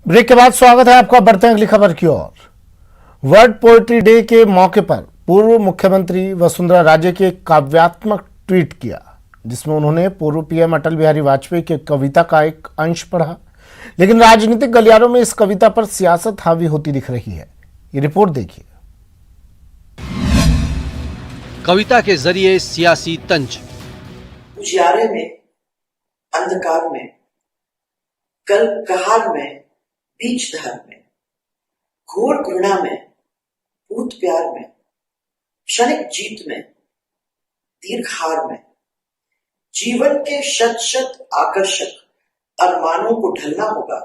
Break के बाद स्वागत है आपका। बढ़ते हैं अगली खबर की ओर। वर्ल्ड पोएट्री डे के मौके पर पूर्व मुख्यमंत्री वसुंधरा राजे के काव्यात्मक ट्वीट किया, जिसमें उन्होंने पूर्व पीएम अटल बिहारी वाजपेयी की कविता का एक अंश पढ़ा। लेकिन राजनीतिक गलियारों में इस कविता पर सियासत हावी होती दिख रही है। ये रिपोर्ट देखिए। कविता के जरिए सियासी तंज। उजियारे में, अंधकार में, कल कहार में, बीच धार में, घोर घृणा में, भूत प्यार में, क्षणिक जीत में, दीर्घ हार में, जीवन के शत शत आकर्षक अरमानों को ढलना होगा,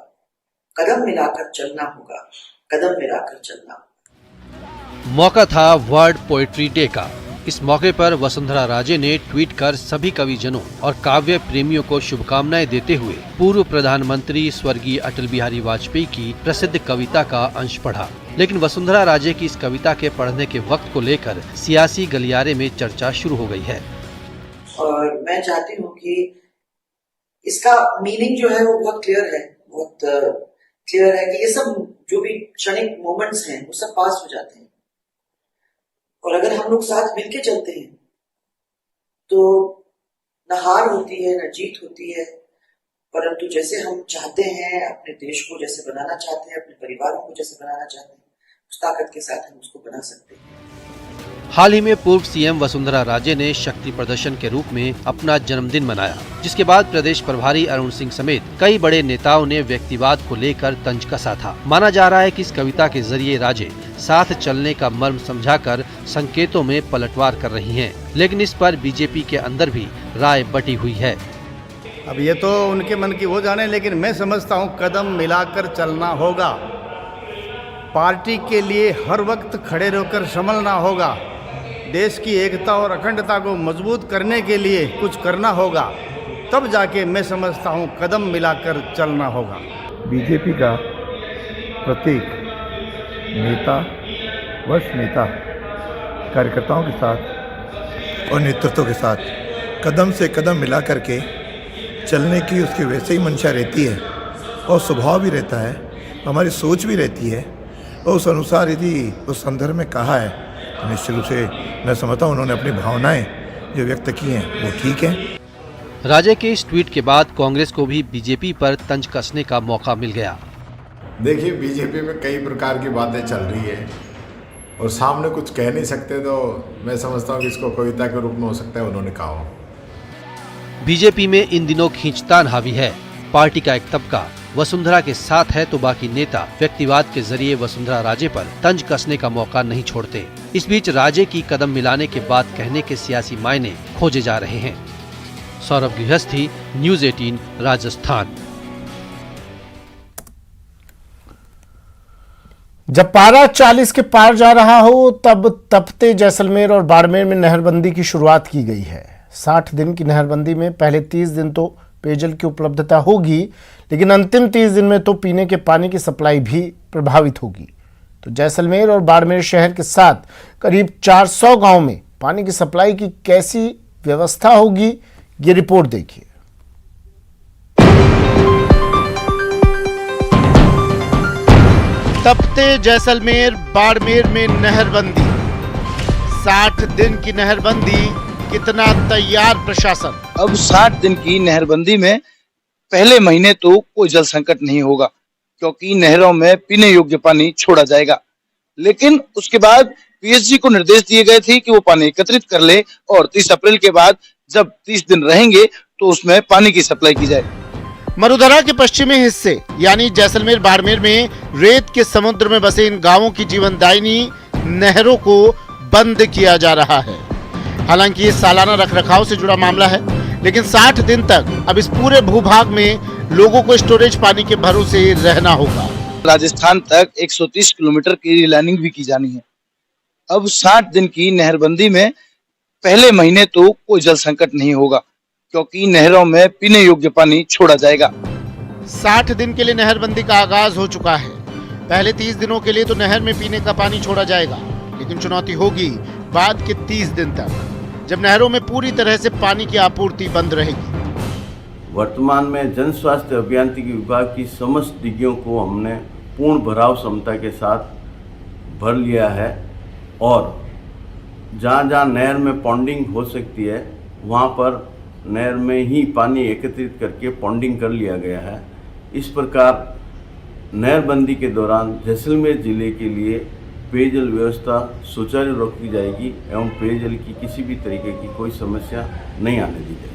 कदम मिलाकर चलना होगा, कदम मिलाकर चलना होगा। मौका था वर्ल्ड पोएट्री डे का। इस मौके पर वसुंधरा राजे ने ट्वीट कर सभी कविजनों और काव्य प्रेमियों को शुभकामनाएं देते हुए पूर्व प्रधानमंत्री स्वर्गीय अटल बिहारी वाजपेयी की प्रसिद्ध कविता का अंश पढ़ा। लेकिन वसुंधरा राजे की इस कविता के पढ़ने के वक्त को लेकर सियासी गलियारे में चर्चा शुरू हो गई है। और मैं चाहती हूँ कि इसका मीनिंग जो है वो बहुत क्लियर है, बहुत क्लियर है कि ये सब जो भी क्षणिक मोमेंट्स हैं वो सब पास हो जाते हैं, और अगर हम लोग साथ मिलके चलते हैं तो न हार होती है न जीत होती है, परंतु जैसे हम चाहते हैं, अपने देश को जैसे बनाना चाहते हैं, अपने परिवारों को जैसे बनाना चाहते हैं, उस ताकत के साथ हम उसको बना सकते हैं। हाल ही में पूर्व सीएम वसुंधरा राजे ने शक्ति प्रदर्शन के रूप में अपना जन्मदिन मनाया, जिसके बाद प्रदेश प्रभारी अरुण सिंह समेत कई बड़े नेताओं ने व्यक्तिवाद को लेकर तंज कसा था। माना जा रहा है कि इस कविता के जरिए राजे साथ चलने का मर्म समझाकर संकेतों में पलटवार कर रही हैं। लेकिन इस पर बीजेपी के अंदर भी राय बटी हुई है। अब ये तो उनके मन की वो जाने, लेकिन मैं समझता हूँ कदम मिलाकर चलना होगा। पार्टी के लिए हर वक्त खड़े रहकर संभलना होगा। देश की एकता और अखंडता को मजबूत करने के लिए कुछ करना होगा, तब जाके मैं समझता हूँ कदम मिलाकर चलना होगा। बीजेपी का प्रतीक नेता, वरिष्ठ नेता कार्यकर्ताओं के साथ और नेतृत्व के साथ कदम से कदम मिला करके चलने की उसकी वैसे ही मंशा रहती है और स्वभाव भी रहता है, हमारी सोच भी रहती है, और उस अनुसार यदि उस संदर्भ में कहा है तो निश्चित रूप से मैं समझता हूँ उन्होंने अपनी भावनाएं जो व्यक्त की हैं वो ठीक हैं। राजे के इस ट्वीट के बाद कांग्रेस को भी बीजेपी पर तंज कसने का मौका मिल गया। देखिए, बीजेपी में कई प्रकार की बातें चल रही है और सामने कुछ कह नहीं सकते, तो मैं समझता हूँ कि इसको कविता के रूप में हो सकता है उन्होंने कहा हो। बीजेपी में इन दिनों खींचतान हावी है। पार्टी का एक तबका वसुंधरा के साथ है तो बाकी नेता व्यक्तिवाद के जरिए वसुंधरा राजे पर तंज कसने का मौका नहीं छोड़ते। इस बीच राजे की कदम मिलाने के बाद कहने के सियासी मायने खोजे जा रहे हैं। सौरभ गृहस्थी, न्यूज़ 18 राजस्थान। जब पारा 40 के पार जा रहा हो तब तपते जैसलमेर और बाड़मेर में नहरबंदी की शुरुआत की गई है। 60 दिन की नहरबंदी में पहले 30 दिन तो पेयजल की उपलब्धता होगी, लेकिन अंतिम 30 दिन में तो पीने के पानी की सप्लाई भी प्रभावित होगी। तो जैसलमेर और बाड़मेर शहर के साथ करीब 400 गांव में पानी की सप्लाई की कैसी व्यवस्था होगी, ये रिपोर्ट देखिए। तपते जैसलमेर बाड़मेर में नहरबंदी, 60 दिन की नहरबंदी, कितना तैयार प्रशासन। अब 60 दिन की नहरबंदी में पहले महीने तो कोई जल संकट नहीं होगा, क्योंकि नहरों में पीने योग्य पानी छोड़ा जाएगा। लेकिन उसके बाद पीएचई को निर्देश दिए गए थे कि वो पानी एकत्रित कर ले और 30 अप्रैल के बाद जब 30 दिन रहेंगे तो उसमें पानी की सप्लाई की जाए। मरुधरा के पश्चिमी हिस्से यानी जैसलमेर बाड़मेर में रेत के समुद्र में बसे इन गांवों की जीवनदायिनी नहरों को बंद किया जा रहा है। हालांकि ये सालाना रखरखाव से जुड़ा मामला है, लेकिन 60 दिन तक अब इस पूरे भूभाग में लोगों को स्टोरेज पानी के भरोसे रहना होगा। राजस्थान तक 130 किलोमीटर की रिलाइनिंग भी की जानी है। अब 60 दिन की नहरबंदी में पहले महीने तो कोई जल संकट नहीं होगा, क्योंकि नहरों में पीने योग्य पानी छोड़ा जाएगा। 60 दिन के लिए नहरबंदी का आगाज हो चुका है। पहले 30 दिनों के लिए तो नहर में पीने का पानी छोड़ा जाएगा, लेकिन चुनौती होगी बाद के 30 दिन तक, जब नहरों में पूरी तरह से पानी की आपूर्ति बंद रहेगी। वर्तमान में जन स्वास्थ्य अभियांत्रिकी विभाग की समस्त डिग्गियों को हमने पूर्ण भराव क्षमता के साथ भर लिया है और जहाँ जहाँ नहर में पॉन्डिंग हो सकती है वहाँ पर नहर में ही पानी एकत्रित करके पॉन्डिंग कर लिया गया है। इस प्रकार नहरबंदी के दौरान जैसलमेर जिले के लिए पेयजल व्यवस्था सुचारू रखी जाएगी एवं पेयजल की किसी भी तरीके की कोई समस्या नहीं आने दी जाएगी।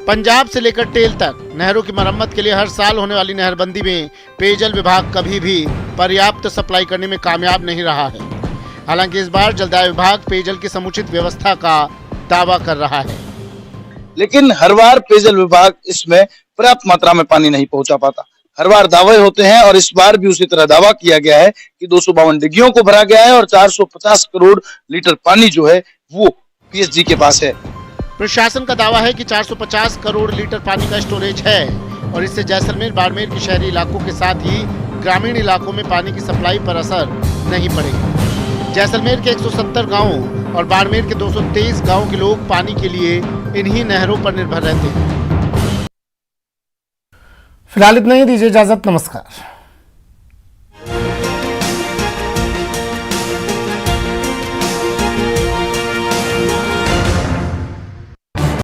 पंजाब से लेकर टेल तक नहरों की मरम्मत के लिए हर साल होने वाली नहरबंदी में पेयजल विभाग कभी भी पर्याप्त सप्लाई करने में कामयाब नहीं रहा है। हालांकि इस बार जलदाय विभाग पेयजल की समुचित व्यवस्था का दावा कर रहा है, लेकिन हर बार पेयजल विभाग इसमें पर्याप्त मात्रा में पानी नहीं पहुंचा पाता। हर बार दावे होते हैं और इस बार भी उसी तरह दावा किया गया है कि 252 डिग्गियों को भरा गया है और 450 करोड़ लीटर पानी जो है वो पीएचजी के पास है। प्रशासन का दावा है कि 450 करोड़ लीटर पानी का स्टोरेज है और इससे जैसलमेर बाड़मेर के शहरी इलाकों के साथ ही ग्रामीण इलाकों में पानी की सप्लाई पर असर नहीं पड़ेगा। जैसलमेर के 170 गांवों और बाड़मेर के 223 गांवों के लोग पानी के लिए इन्हीं नहरों पर निर्भर रहते हैं। फिलहाल इतना ही, दीजिए इजाजत, नमस्कार।